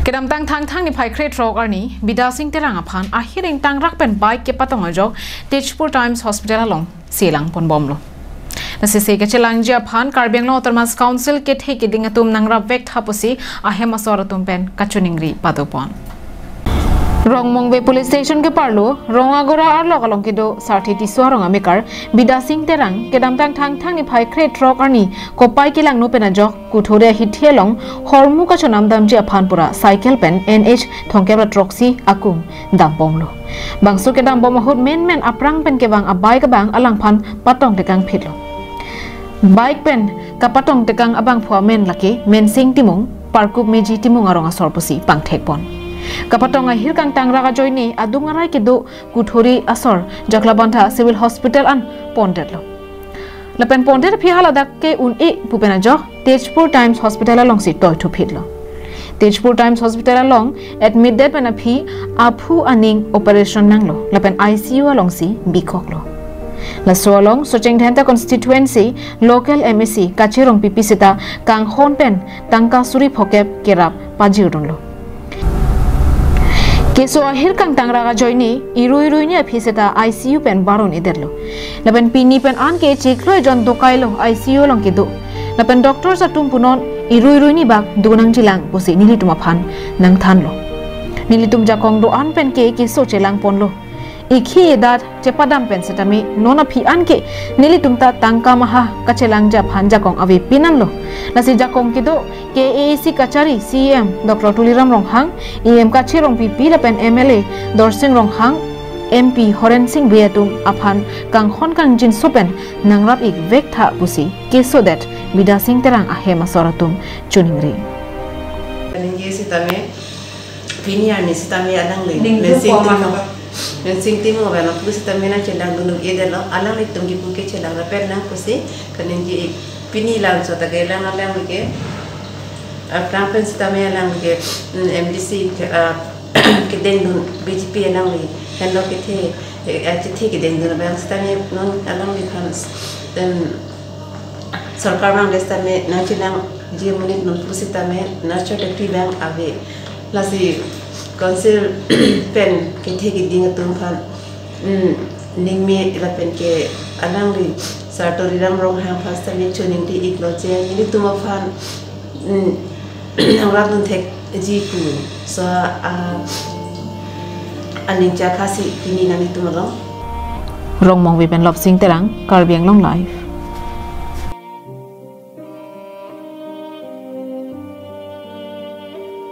Kedam tang thang thang ni phai create rock arni bida sing terang aphan ahiring tang rak pen bike ke patong ajok Tejpur Times Hospital along selang pon bom lo nasi se ke chelang ja phan Karbiang lo Termas Council ke the ke ding atum nangra vek thapusi ahema soratum pen kachuningri padopon Rong Mongbe Police Station ke parlo Rongagora arlo kalong kido sarthi ti suarong amikar bida sing terang kedam tang thang thang ni phai create rock arni kopai kilang no pen ajok kuthore hithelong hormu ka chonam dam ji aphanpura cycle pen NH thongkebra troxy akum dampom lo bangsu ke dam bom hut men aprang pen ke bang abai ka bang alang phan patong tekang phitlo bike pen ka patong tekang abang phwa men laki men sing timung parkup meji timung arong asorpusi pangthek pon kapatong ahir kang tangraga joini adungarai ke do kuthori asor jaklabantha civil hospital an pondet lo lapen pondet phi halada ke un e pupena jo Tejpur Times Hospital along si toy to phitlo Tejpur Times Hospital along admit that pena phi aphu aning operation nanglo lapen ICU along si bikok lo la so along Socheng Dhenta constituency local MEC kachirong PP sita kang hon pen tangka suri phokep kerap pajiudong lo Keso ahir kang tangraga joini iru ni aphiseta ICU pen baron iderlo lapen pini pen an ke chiklo jon dokailo ICU long kedo lapen doctor sa tum punon iru ni bak dunang jilang posi nilitum aphan nang thanlo nilitum jakong do an pen ke keso chelang ponlo ikhi edat chepadam pen setami nona phi an ke nilitum ta tangka maha kachelang ja phan jakong avi pinanlo nasi jakong kedo ke AAC kachari CM Dr. Tuliram Ronghang EM kachirong PP lapen MLA Dorsing Ronghang MP Horen Singh Biatum aphan kang hon kang jin sopen nangrap ik vek tha pusi ke so that bida sing terang ahema soratum chuningri ninge sitame piniar ni sitame adang le sing timo bana pusi sitame na chendang gunung edelo alang le tumgi puke chendang rapen na pusi kaningi pini lang so ta gelang alang ke Prampen sitame alang ke MDC ke dendun BJP alang le hello ke the ke dendun bang sitame non alang le khans then sarkar bang destame na chilang je munit non pusitame na chotekti bang ave lasi council pen ke the ke ding tum phan ningme ilapen ke alang le sartori ram rong hang first time chuning ti iklo che ni tuma phan ang radun tek ji ku so aning cha khasi pini nami tumarong Rong Mongbe pen lop sing terang Karbiang long life